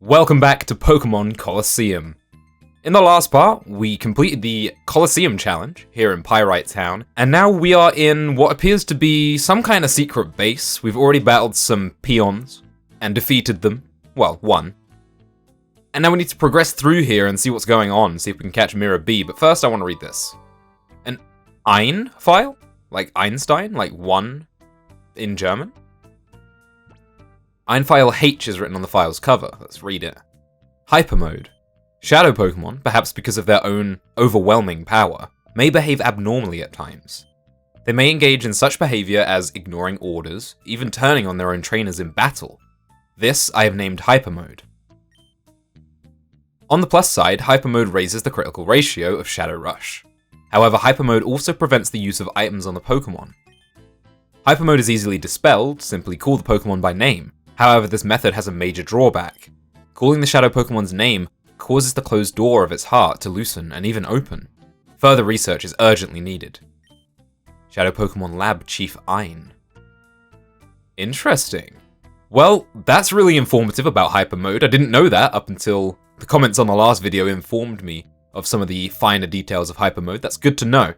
Welcome back to Pokémon Colosseum. In the last part, we completed the Colosseum challenge here in Pyrite Town, and now we are in what appears to be some kind of secret base. We've already battled some peons and defeated them. Well, one. And now we need to progress through here and see what's going on, see if we can catch Mira B, but first I want to read this. An Ein file? Like Einstein? Like one in German? Einfile H is written on the file's cover. Let's read it. Hyper Mode. Shadow Pokémon, perhaps because of their own overwhelming power, may behave abnormally at times. They may engage in such behavior as ignoring orders, even turning on their own trainers in battle. This I have named Hyper Mode. On the plus side, Hyper Mode raises the critical ratio of Shadow Rush. However, Hyper Mode also prevents the use of items on the Pokémon. Hyper Mode is easily dispelled, simply call the Pokémon by name. However, this method has a major drawback. Calling the Shadow Pokémon's name causes the closed door of its heart to loosen and even open. Further research is urgently needed. Shadow Pokémon Lab Chief Ein. Interesting. Well, that's really informative about Hyper Mode. I didn't know that up until the comments on the last video informed me of some of the finer details of Hyper Mode. That's good to know.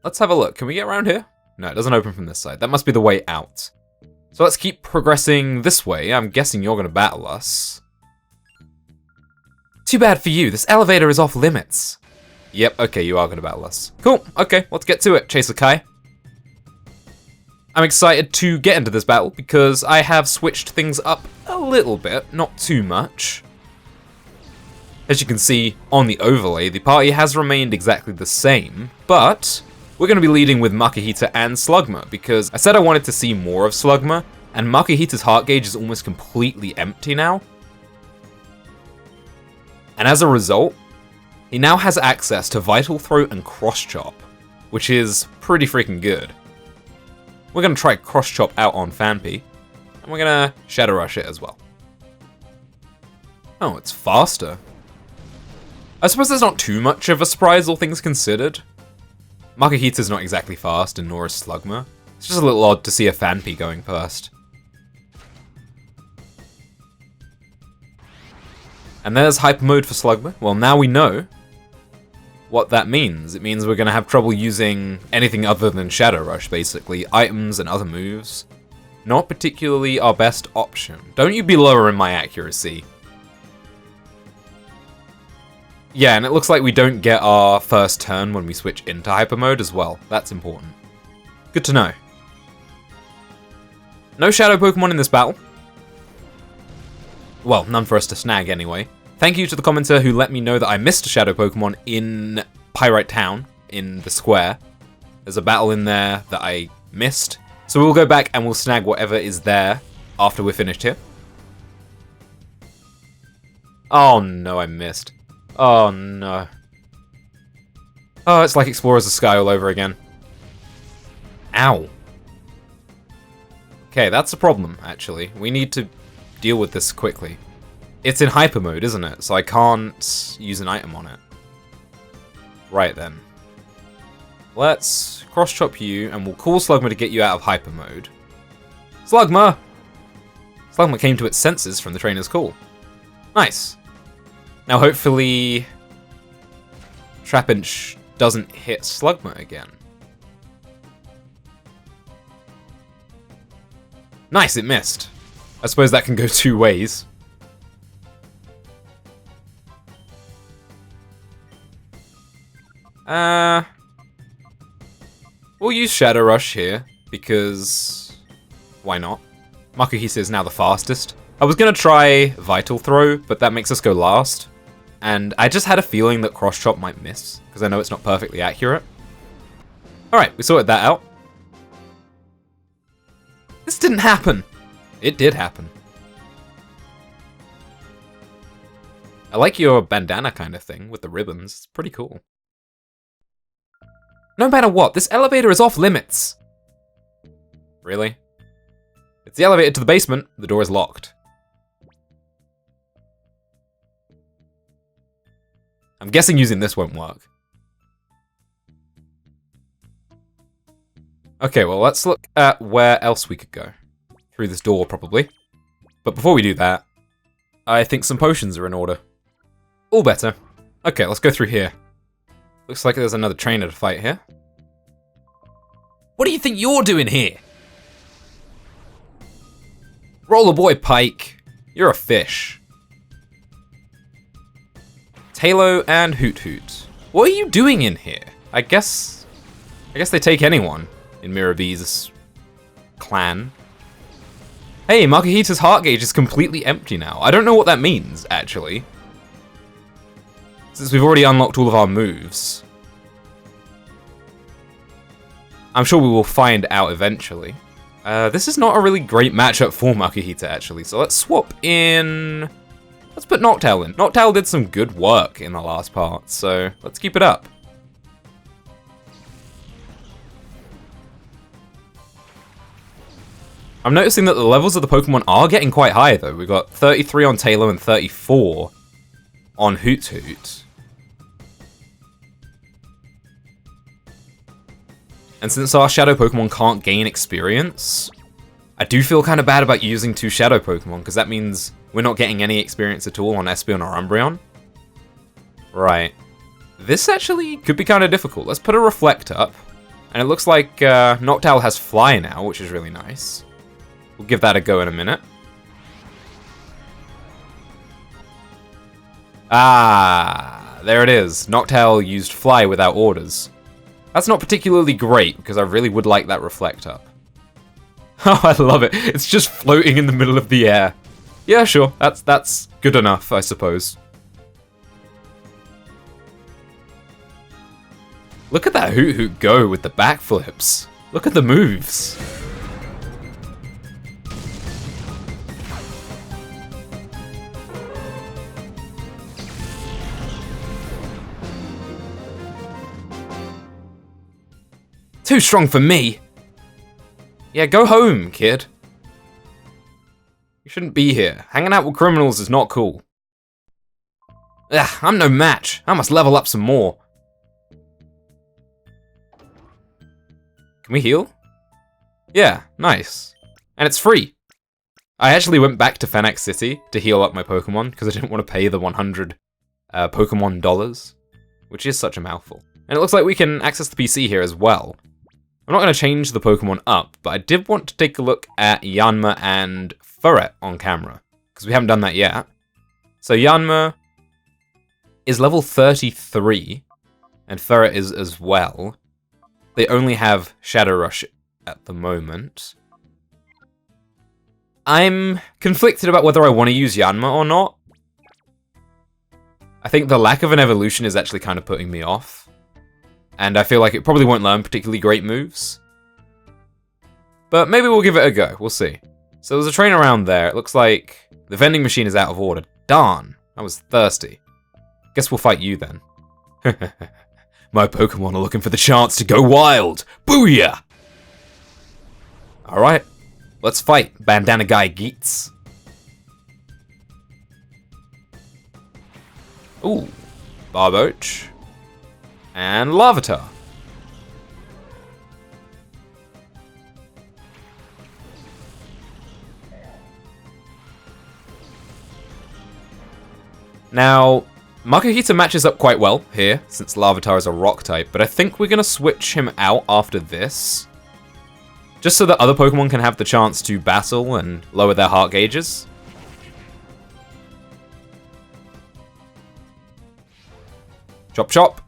Let's have a look. Can we get around here? No, it doesn't open from this side. That must be the way out. So let's keep progressing this way. I'm guessing you're going to battle us. Too bad for you. This elevator is off limits. Yep, okay, you are going to battle us. Cool, okay, let's get to it, Chaser Kai. I'm excited to get into this battle because I have switched things up a little bit, not too much. As you can see on the overlay, the party has remained exactly the same, but we're going to be leading with Makuhita and Slugma, because I said I wanted to see more of Slugma, and Makuhita's heart gauge is almost completely empty now. And as a result, he now has access to Vital Throat and Cross Chop, which is pretty freaking good. We're going to try Cross Chop out on Phanpy, and we're going to Shadow Rush it as well. Oh, it's faster. I suppose there's not too much of a surprise, all things considered. Makuhita's not exactly fast, and nor is Slugma. It's just a little odd to see a Phanpy going first. And there's Hyper Mode for Slugma. Well, now we know what that means. It means we're going to have trouble using anything other than Shadow Rush, basically. Items and other moves. Not particularly our best option. Don't you be lowering my accuracy. Yeah, and it looks like we don't get our first turn when we switch into Hyper Mode as well. That's important. Good to know. No Shadow Pokemon in this battle. Well, none for us to snag anyway. Thank you to the commenter who let me know that I missed a Shadow Pokemon in Pyrite Town, in the square. There's a battle in there that I missed. So we'll go back and we'll snag whatever is there after we're finished here. Oh no, I missed. Oh no. Oh, it's like Explorers of Sky all over again. Ow. Okay, that's a problem, actually. We need to deal with this quickly. It's in Hyper Mode, isn't it? So I can't use an item on it. Right then. Let's Cross Chop you, and we'll call Slugma to get you out of Hyper Mode. Slugma! Slugma came to its senses from the trainer's call. Nice. Now hopefully Trapinch doesn't hit Slugma again. Nice, it missed. I suppose that can go two ways. We'll use Shadow Rush here, because why not? Makuhita is now the fastest. I was going to try Vital Throw, but that makes us go last. And I just had a feeling that Cross Chop might miss, because I know it's not perfectly accurate. Alright, we sorted that out. This didn't happen! It did happen. I like your bandana kind of thing with the ribbons. It's pretty cool. No matter what, this elevator is off limits! Really? It's the elevator to the basement. The door is locked. I'm guessing using this won't work. Okay, well, let's look at where else we could go. Through this door, probably. But before we do that, I think some potions are in order. All better. Okay, let's go through here. Looks like there's another trainer to fight here. What do you think you're doing here? Roller Boy Pike, you're a fish. Talo and Hoot Hoot, what are you doing in here? I guess they take anyone in Mira B's clan. Hey, Makuhita's heart gauge is completely empty now. I don't know what that means, actually. Since we've already unlocked all of our moves. I'm sure we will find out eventually. This is not a really great matchup for Makuhita, actually, so let's swap in... Let's put Noctowl in. Noctowl did some good work in the last part, so let's keep it up. I'm noticing that the levels of the Pokemon are getting quite high, though. We've got 33 on Talo and 34 on Hoot Hoot. And since our Shadow Pokemon can't gain experience, I do feel kind of bad about using 2 Shadow Pokemon, because that means we're not getting any experience at all on Espeon or Umbreon. Right. This actually could be kind of difficult. Let's put a Reflect up. And it looks like Noctowl has Fly now, which is really nice. We'll give that a go in a minute. Ah, there it is. Noctowl used Fly without orders. That's not particularly great, because I really would like that Reflect up. Oh, I love it. It's just floating in the middle of the air. Yeah, sure. That's good enough, I suppose. Look at that Hoot Hoot go with the backflips. Look at the moves. Too strong for me. Yeah, go home, kid. You shouldn't be here. Hanging out with criminals is not cool. Ugh, I'm no match. I must level up some more. Can we heal? Yeah, nice. And it's free. I actually went back to Fennec City to heal up my Pokemon because I didn't want to pay the 100 Pokemon dollars, which is such a mouthful. And it looks like we can access the PC here as well. I'm not going to change the Pokemon up, but I did want to take a look at Yanma and Furret on camera, because we haven't done that yet. So Yanma is level 33, and Furret is as well. They only have Shadow Rush at the moment. I'm conflicted about whether I want to use Yanma or not. I think the lack of an evolution is actually kind of putting me off. And I feel like it probably won't learn particularly great moves. But maybe we'll give it a go, we'll see. So there's a train around there. It looks like the vending machine is out of order. Darn, I was thirsty. Guess we'll fight you then. My Pokemon are looking for the chance to go wild. Booyah! Alright, let's fight Bandana Guy Geets. Ooh, Barboach. And Larvitar. Now, Makuhita matches up quite well here, since Larvitar is a rock type, but I think we're going to switch him out after this. Just so that other Pokemon can have the chance to battle and lower their heart gauges. Chop chop.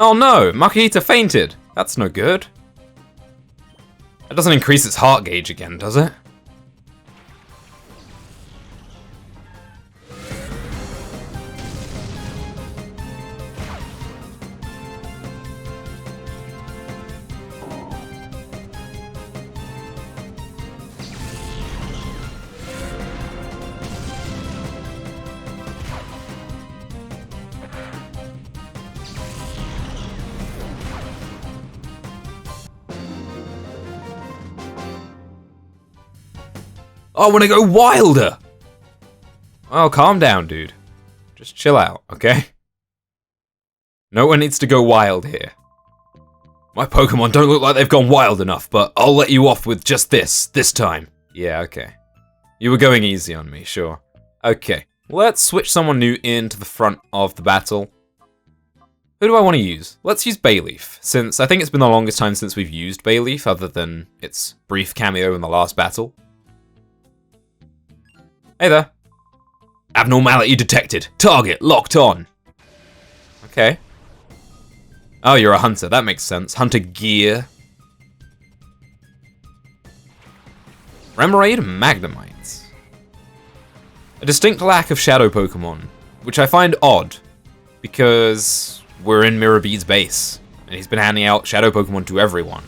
Oh no, Makuhita fainted. That's no good. That doesn't increase its heart gauge again, does it? I want to go wilder! Oh, calm down, dude. Just chill out, okay? No one needs to go wild here. My Pokemon don't look like they've gone wild enough, but I'll let you off with just this time. Yeah, okay. You were going easy on me, sure. Okay, let's switch someone new into the front of the battle. Who do I want to use? Let's use Bayleaf, since I think it's been the longest time since we've used Bayleaf, other than its brief cameo in the last battle. Hey there. Abnormality detected. Target locked on. Okay. Oh, you're a hunter. That makes sense. Hunter gear. Remoraid Magnemite. A distinct lack of Shadow Pokémon, which I find odd, because we're in Mira B's base, and he's been handing out Shadow Pokémon to everyone.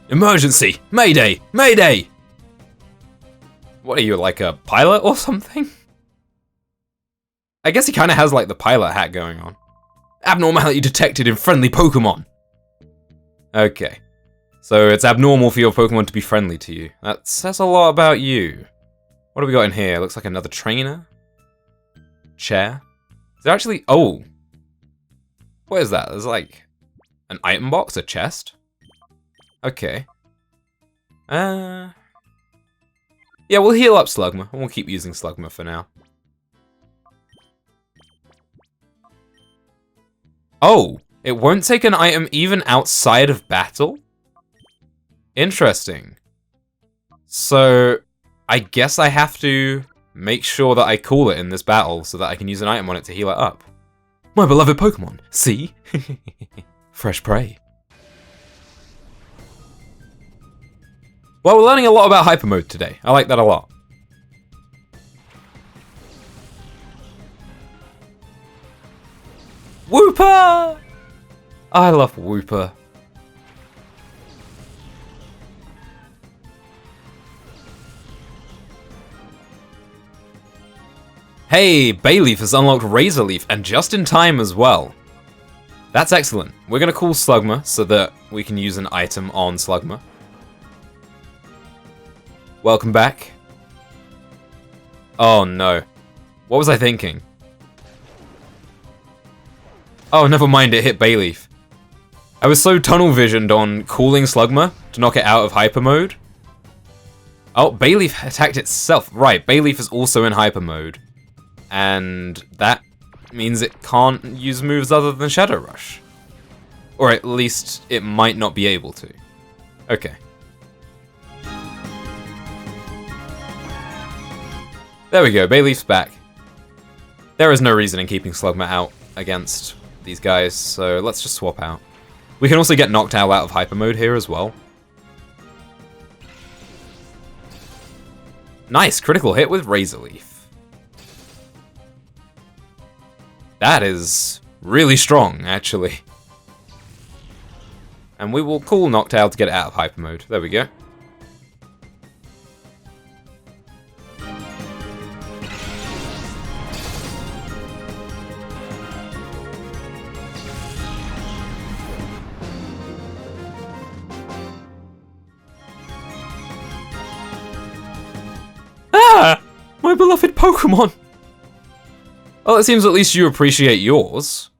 Emergency! Mayday! Mayday! What are you, like a pilot or something? I guess he kind of has like the pilot hat going on. Abnormality detected in friendly Pokemon! Okay. So it's abnormal for your Pokemon to be friendly to you. That says a lot about you. What have we got in here? Looks like another trainer? Chair? Is there actually... Oh! What is that? There's like an item box? A chest? Okay. Yeah, we'll heal up Slugma, and we'll keep using Slugma for now. Oh, it won't take an item even outside of battle? Interesting. So, I guess I have to make sure that I call it in this battle so that I can use an item on it to heal it up. My beloved Pokemon, see? Fresh prey. Well, we're learning a lot about Hyper Mode today. I like that a lot. Wooper! I love Wooper. Hey, Bayleaf has unlocked Razor Leaf, and just in time as well. That's excellent. We're going to call Slugma so that we can use an item on Slugma. Welcome back. Oh no. What was I thinking? Oh, never mind, it hit Bayleaf. I was so tunnel visioned on calling Slugma to knock it out of Hyper Mode. Oh, Bayleaf attacked itself. Right, Bayleaf is also in Hyper Mode. And that means it can't use moves other than Shadow Rush. Or at least it might not be able to. Okay. There we go, Bayleaf's back. There is no reason in keeping Slugma out against these guys, so let's just swap out. We can also get Noctowl out of Hyper Mode here as well. Nice, critical hit with Razor Leaf. That is really strong, actually. And we will call Noctowl to get it out of Hyper Mode. There we go. Ah! My beloved Pokemon! Well, it seems at least you appreciate yours.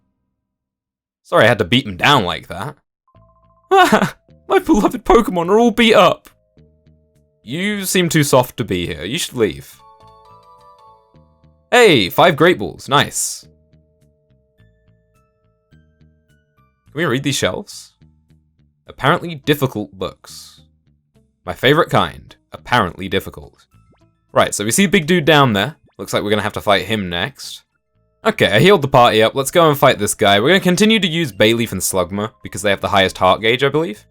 Sorry I had to beat them down like that. Ah! My beloved Pokemon are all beat up! You seem too soft to be here. You should leave. Hey, 5 Great Balls. Nice. Can we read these shelves? Apparently difficult books. My favorite kind. Apparently difficult. Right, so we see Big Dude down there. Looks like we're going to have to fight him next. Okay, I healed the party up. Let's go and fight this guy. We're going to continue to use Bayleaf and Slugma because they have the highest heart gauge, I believe.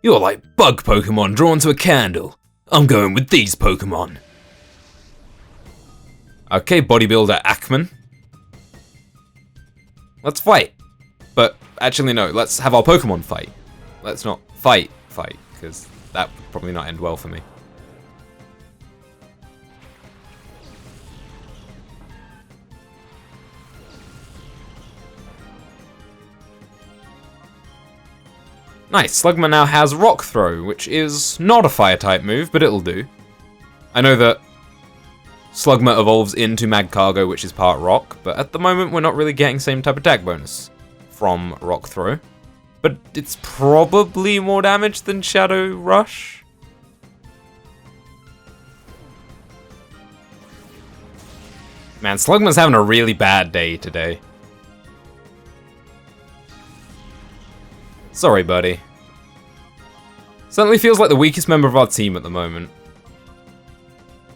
You're like bug Pokemon drawn to a candle. I'm going with these Pokemon. Okay, bodybuilder Ackman. Let's fight. But actually no, let's have our Pokemon fight. Let's not fight, because that would probably not end well for me. Nice, Slugma now has Rock Throw, which is not a Fire-type move, but it'll do. I know that Slugma evolves into Magcargo, which is part Rock, but at the moment we're not really getting same type attack bonus from Rock Throw. But it's probably more damage than Shadow Rush. Man, Slugma's having a really bad day today. Sorry, buddy. Certainly feels like the weakest member of our team at the moment.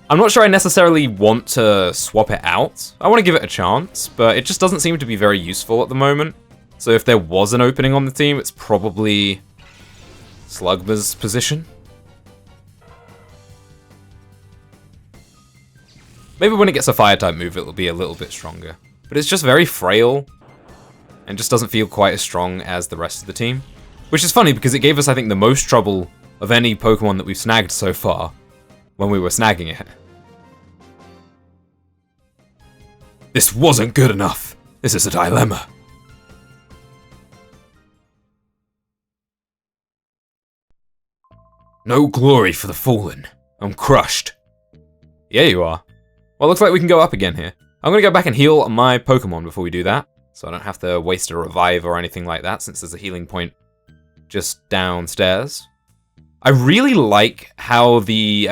I'm not sure I necessarily want to swap it out. I want to give it a chance, but it just doesn't seem to be very useful at the moment. So if there was an opening on the team, it's probably Slugma's position. Maybe when it gets a Fire-type move, it'll be a little bit stronger. But it's just very frail, and just doesn't feel quite as strong as the rest of the team. Which is funny, because it gave us, I think, the most trouble of any Pokemon that we've snagged so far when we were snagging it. This wasn't good enough. This is a dilemma. No glory for the fallen. I'm crushed. Yeah, you are. Well, looks like we can go up again here. I'm gonna go back and heal my Pokemon before we do that, so I don't have to waste a revive or anything like that, since there's a healing point just downstairs. I really like how the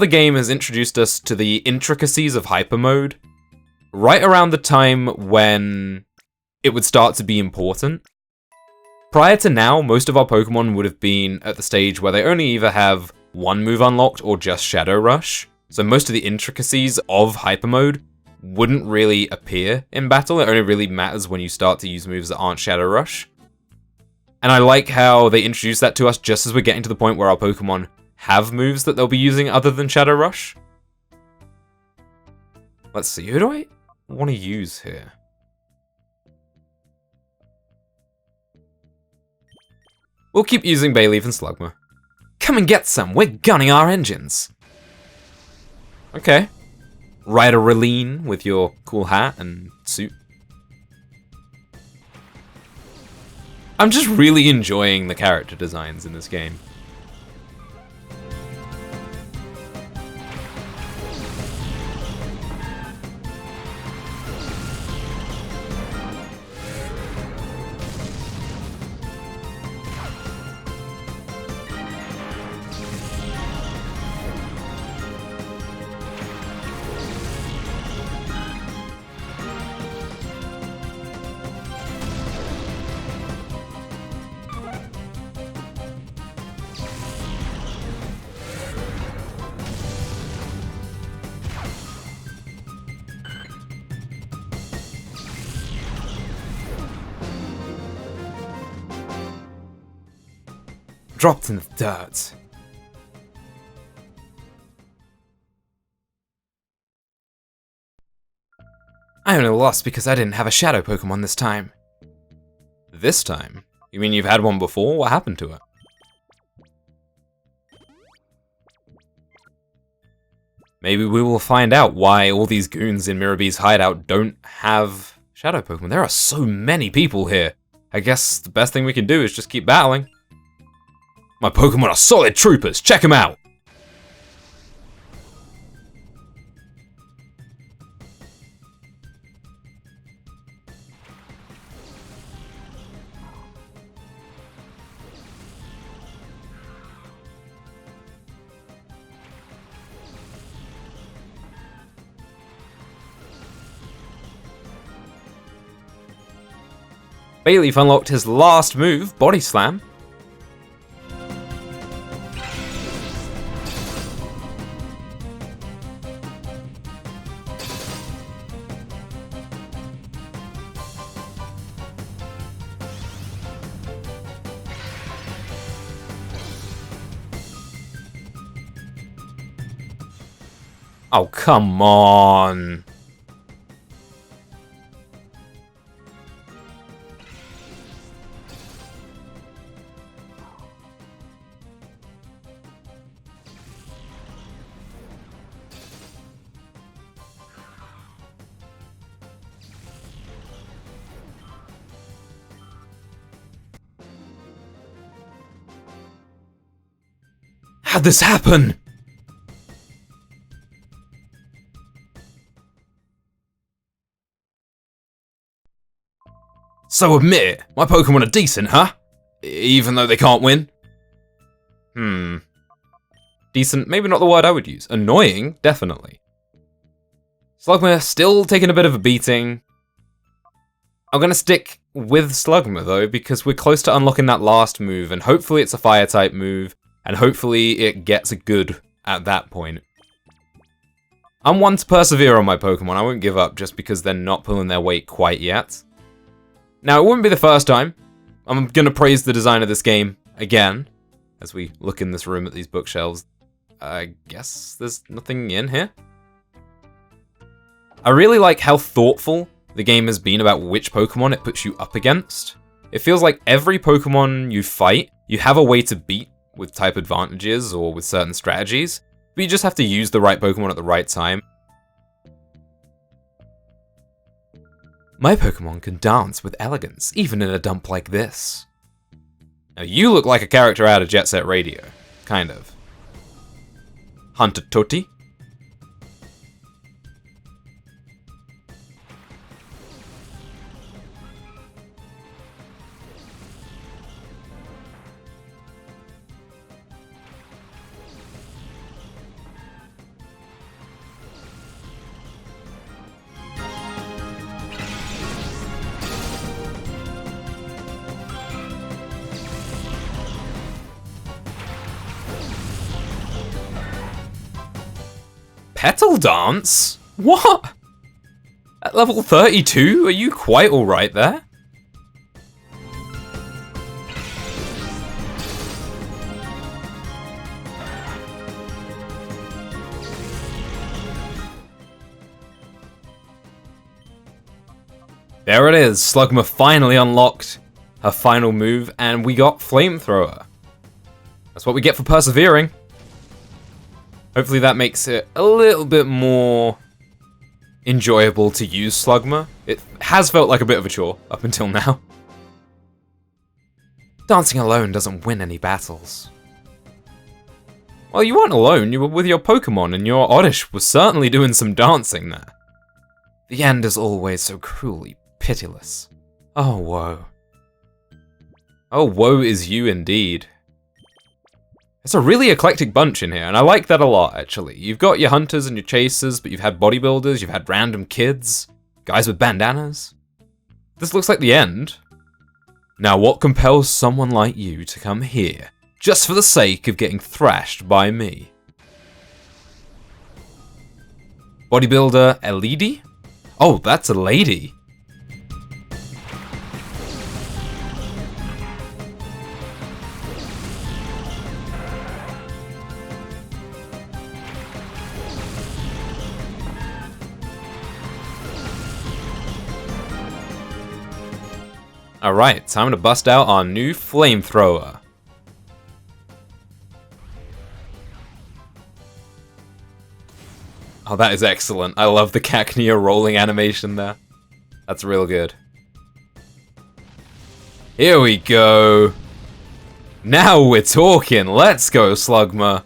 game has introduced us to the intricacies of Hyper Mode right around the time when it would start to be important. Prior to now, most of our Pokemon would have been at the stage where they only either have one move unlocked or just Shadow Rush. So most of the intricacies of Hyper Mode wouldn't really appear in battle. It only really matters when you start to use moves that aren't Shadow Rush. And I like how they introduce that to us just as we're getting to the point where our Pokemon have moves that they'll be using other than Shadow Rush. Let's see, who do I want to use here? We'll keep using Bayleaf and Slugma. Come and get some, we're gunning our engines. Okay. Ryder Raleen with your cool hat and suit. I'm just really enjoying the character designs in this game. Dropped in the dirt. I only lost because I didn't have a Shadow Pokemon this time. This time? You mean you've had one before? What happened to it? Maybe we will find out why all these goons in Mira B's hideout don't have Shadow Pokemon. There are so many people here. I guess the best thing we can do is just keep battling. My Pokemon are solid troopers, check them out! Bayleaf unlocked his last move, Body Slam. Oh, come on. How'd this happen? So admit it, my Pokemon are decent, huh? Even though they can't win? Decent, maybe not the word I would use. Annoying, definitely. Slugma still taking a bit of a beating. I'm gonna stick with Slugma though, because we're close to unlocking that last move, and hopefully it's a fire type move, and hopefully it gets good at that point. I'm one to persevere on my Pokemon, I won't give up just because they're not pulling their weight quite yet. Now, it wouldn't be the first time. I'm gonna praise the design of this game again, as we look in this room at these bookshelves. I guess there's nothing in here. I really like how thoughtful the game has been about which Pokemon it puts you up against. It feels like every Pokemon you fight, you have a way to beat with type advantages or with certain strategies, but you just have to use the right Pokemon at the right time. My Pokemon can dance with elegance, even in a dump like this. Now you look like a character out of Jet Set Radio. Kind of. Hunter Toti. Petal Dance? What? At level 32? Are you quite alright there? There it is, Slugma finally unlocked her final move, and we got Flamethrower. That's what we get for persevering. Hopefully that makes it a little bit more enjoyable to use Slugma. It has felt like a bit of a chore up until now. Dancing alone doesn't win any battles. Well, you weren't alone, you were with your Pokemon, and your Oddish was certainly doing some dancing there. The end is always so cruelly pitiless. Oh, woe. Oh, woe is you indeed. It's a really eclectic bunch in here, and I like that a lot, actually. You've got your hunters and your chasers, but you've had bodybuilders, you've had random kids, guys with bandanas. This looks like the end. Now, what compels someone like you to come here, just for the sake of getting thrashed by me? Bodybuilder Elidi? Oh, that's a lady. Alright, time to bust out our new Flamethrower. Oh, that is excellent. I love the Cacnea rolling animation there. That's real good. Here we go. Now we're talking. Let's go, Slugma.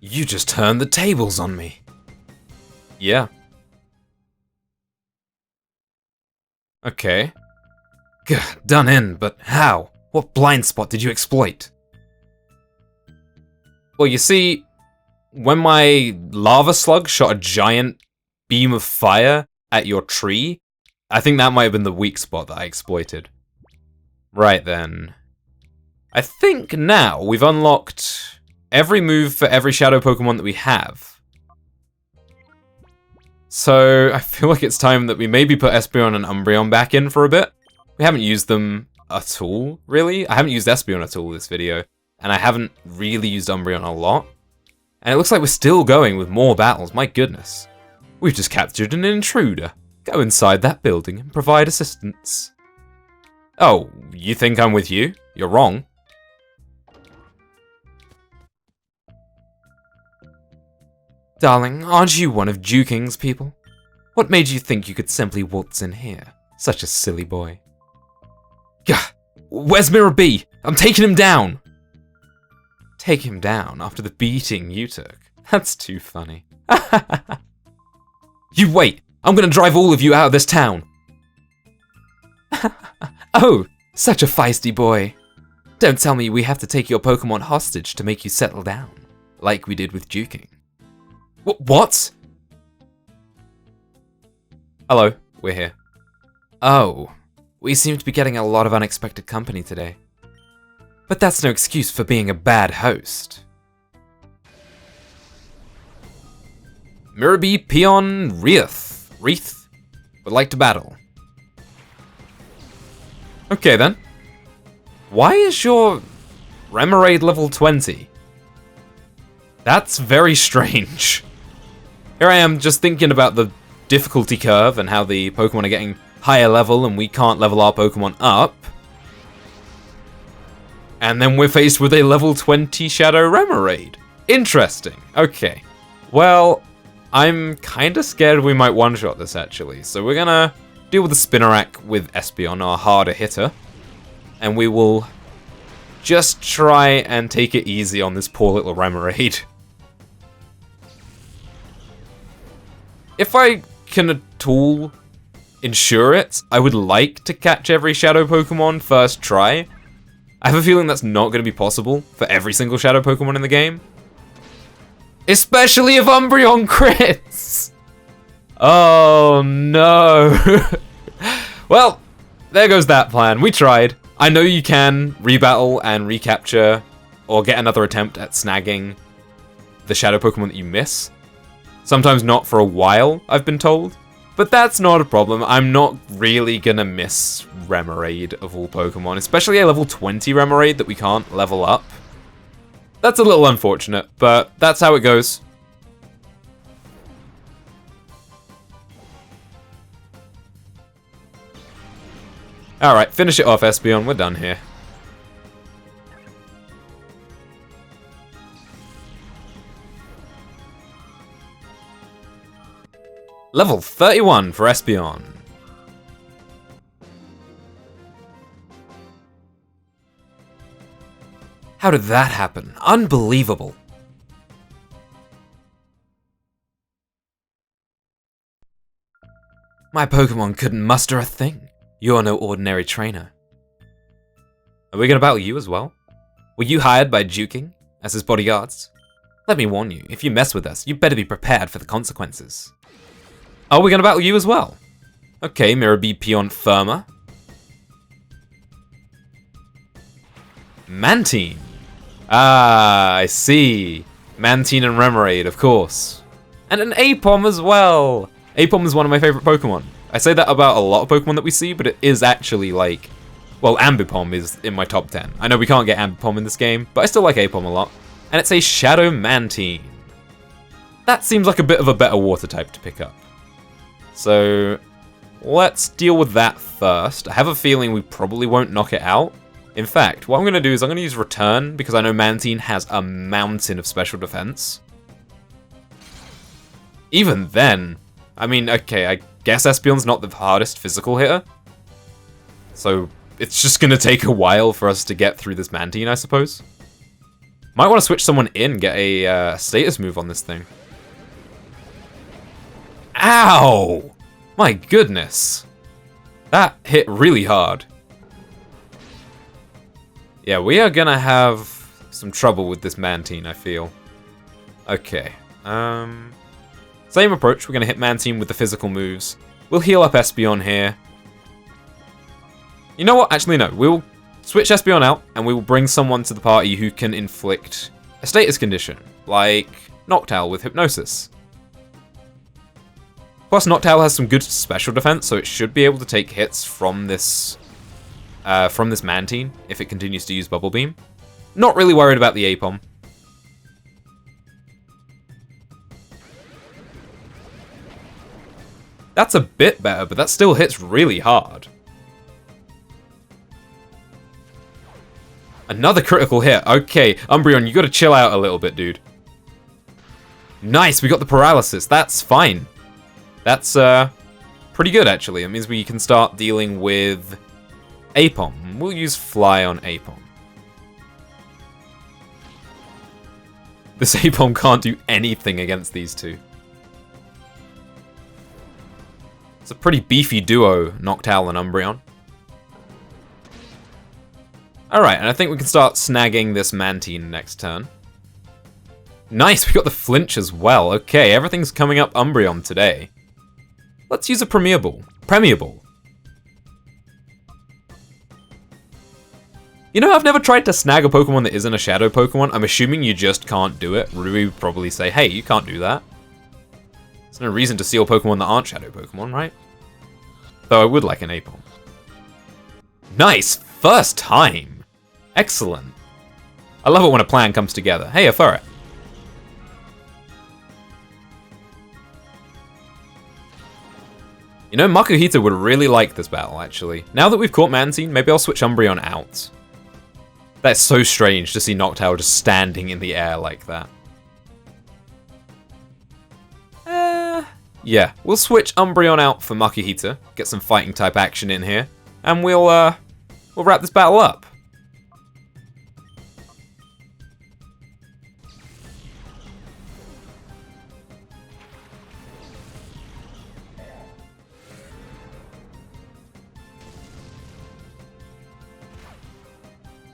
You just turned the tables on me. Yeah. Okay. Done in, but how? What blind spot did you exploit? Well, you see, when my lava slug shot a giant beam of fire at your tree, I think that might have been the weak spot that I exploited. Right then. I think now we've unlocked every move for every Shadow Pokemon that we have. So I feel like it's time that we maybe put Espeon and Umbreon back in for a bit. We haven't used them at all, really. I haven't used Espeon at all this video, and I haven't really used Umbreon a lot. And it looks like we're still going with more battles, my goodness. We've just captured an intruder. Go inside that building and provide assistance. Oh, you think I'm with you? You're wrong. Darling, aren't you one of Juking's people? What made you think you could simply waltz in here? Such a silly boy. Gah! Where's Miror B? I'm taking him down! Take him down after the beating you took? That's too funny. You wait! I'm gonna drive all of you out of this town! Oh, such a feisty boy. Don't tell me we have to take your Pokemon hostage to make you settle down, like we did with Juking. What? Hello, we're here. Oh, we seem to be getting a lot of unexpected company today. But that's no excuse for being a bad host. Mira B, Peon, Wreath would like to battle. Okay then. Why is your Remoraid level 20? That's very strange. Here I am just thinking about the difficulty curve and how the Pokemon are getting higher level and we can't level our Pokemon up. And then we're faced with a level 20 Shadow Remoraid. Interesting. Okay. Well, I'm kind of scared we might one-shot this actually. So we're gonna deal with the Spinarak with Espeon, our harder hitter. And we will just try and take it easy on this poor little Remoraid. If I can at all ensure it, I would like to catch every Shadow Pokemon first try. I have a feeling that's not going to be possible for every single Shadow Pokemon in the game. Especially if Umbreon crits! Oh no! Well, there goes that plan. We tried. I know you can rebattle and recapture or get another attempt at snagging the Shadow Pokemon that you miss. Sometimes not for a while, I've been told. But that's not a problem. I'm not really gonna miss Remoraid of all Pokemon, especially a level 20 Remoraid that we can't level up. That's a little unfortunate, but that's how it goes. Alright, finish it off, Espeon. We're done here. Level 31 for Espeon. How did that happen? Unbelievable. My Pokemon couldn't muster a thing. You're no ordinary trainer. Are we gonna battle you as well? Were you hired by Juking as his bodyguards? Let me warn you, if you mess with us, you better be prepared for the consequences. Oh, we're gonna battle you as well. Okay, Miror B, Peon, Firma. Mantine. Ah, I see. Mantine and Remoraid, of course. And an Apom as well. Apom is one of my favorite Pokemon. I say that about a lot of Pokemon that we see, but it is actually like... Well, Ambipom is in my top 10. I know we can't get Ambipom in this game, but I still like Apom a lot. And it's a Shadow Mantine. That seems like a bit of a better water type to pick up. So, let's deal with that first. I have a feeling we probably won't knock it out. In fact, what I'm going to do is I'm going to use Return, because I know Mantine has a mountain of special defense. Even then, I mean, okay, I guess Espeon's not the hardest physical hitter. So, it's just going to take a while for us to get through this Mantine, I suppose. Might want to switch someone in, get a status move on this thing. Ow! My goodness. That hit really hard. Yeah, we are gonna have some trouble with this Mantine, I feel. Okay. Same approach. We're gonna hit Mantine with the physical moves. We'll heal up Espeon here. You know what? Actually, no. We'll switch Espeon out, and we will bring someone to the party who can inflict a status condition, like Noctowl with Hypnosis. Plus, Noctowl has some good special defense, so it should be able to take hits from this Mantine if it continues to use Bubble Beam. Not really worried about the Apom. That's a bit better, but that still hits really hard. Another critical hit. Okay, Umbreon, you gotta chill out a little bit, dude. Nice, we got the paralysis. That's fine. That's pretty good, actually. It means we can start dealing with Apom. We'll use Fly on Apom. This Apom can't do anything against these two. It's a pretty beefy duo, Noctowl and Umbreon. Alright, and I think we can start snagging this Mantine next turn. Nice, we got the flinch as well. Okay, everything's coming up Umbreon today. Let's use a Premier Ball. You know, I've never tried to snag a Pokemon that isn't a Shadow Pokemon. I'm assuming you just can't do it. Rui would probably say, hey, you can't do that. There's no reason to steal Pokemon that aren't Shadow Pokemon, right? Though I would like an Apom. Nice! First time! Excellent. I love it when a plan comes together. Hey, a Furret. You know, Makuhita would really like this battle, actually. Now that we've caught Mantine, maybe I'll switch Umbreon out. That's so strange to see Noctowl just standing in the air like that. Yeah, we'll switch Umbreon out for Makuhita, get some fighting type action in here, and we'll wrap this battle up.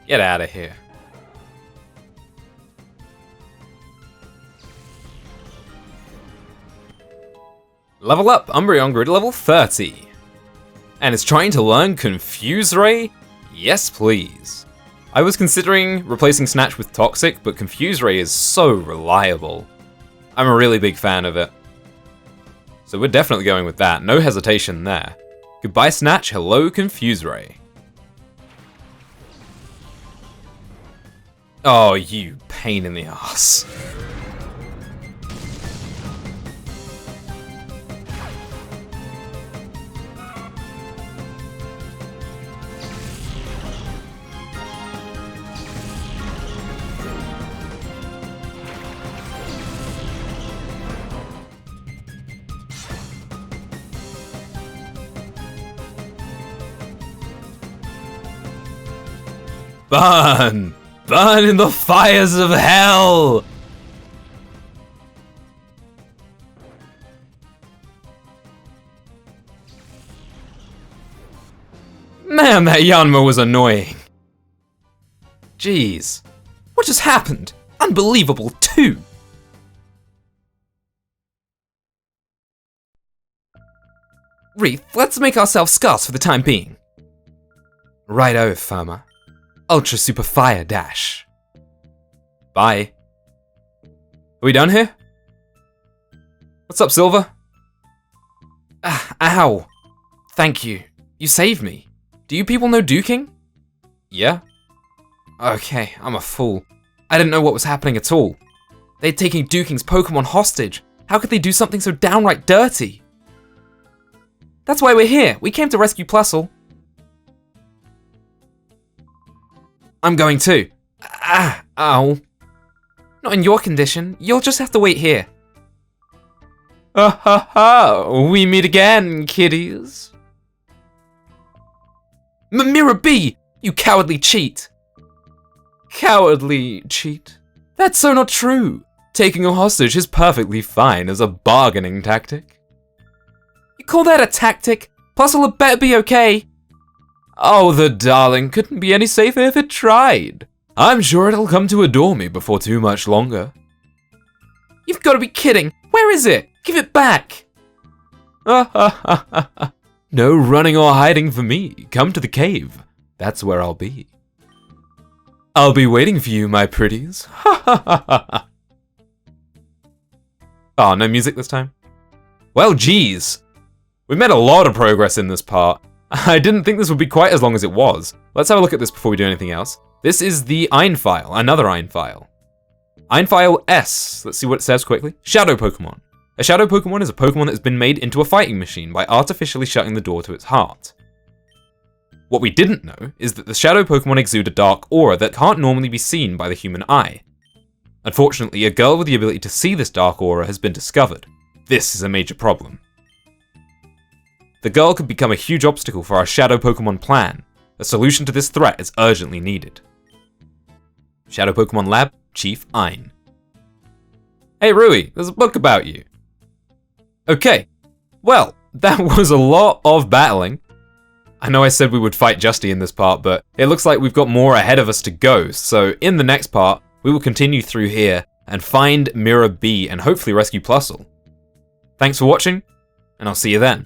Get out of here. Level up, Umbreon grew to level 30. And it's trying to learn Confuse Ray? Yes, please. I was considering replacing Snatch with Toxic, but Confuse Ray is so reliable. I'm a really big fan of it. So we're definitely going with that, no hesitation there. Goodbye Snatch, hello Confuse Ray. Oh, you pain in the ass. Burn! Burn in the fires of hell! Man, that Yanma was annoying. Jeez. What just happened? Unbelievable, too! Reef, let's make ourselves scarce for the time being. Righto, Firma. Ultra Super Fire Dash. Bye. Are we done here? What's up, Silver? Ow. Thank you. You saved me. Do you people know Duking? Yeah? Okay, I'm a fool. I didn't know what was happening at all. They'd taken Duking's Pokemon hostage. How could they do something so downright dirty? That's why we're here. We came to rescue Plusle. I'm going too. Ow. Not in your condition. You'll just have to wait here. We meet again, kiddies. Mira B, you cowardly cheat. Cowardly cheat? That's so not true. Taking a hostage is perfectly fine as a bargaining tactic. You call that a tactic? Plusle had better be okay. Oh, the darling couldn't be any safer if it tried. I'm sure it'll come to adore me before too much longer. You've got to be kidding. Where is it? Give it back. No running or hiding for me. Come to the cave. That's where I'll be. I'll be waiting for you, my pretties. Ha ha ha ha. Oh, no music this time? Well, geez. We made a lot of progress in this part. I didn't think this would be quite as long as it was. Let's have a look at this before we do anything else. This is the Ein file, another Ein file. Ein file S. Let's see what it says quickly. Shadow Pokémon. A Shadow Pokémon is a Pokémon that has been made into a fighting machine by artificially shutting the door to its heart. What we didn't know is that the Shadow Pokémon exude a dark aura that can't normally be seen by the human eye. Unfortunately, a girl with the ability to see this dark aura has been discovered. This is a major problem. The girl could become a huge obstacle for our Shadow Pokémon plan. A solution to this threat is urgently needed. Shadow Pokémon Lab, Chief Ein. Hey Rui, there's a book about you. Okay, well, that was a lot of battling. I know I said we would fight Justy in this part, but it looks like we've got more ahead of us to go, so in the next part, we will continue through here and find Mira B and hopefully rescue Plusle. Thanks for watching, and I'll see you then.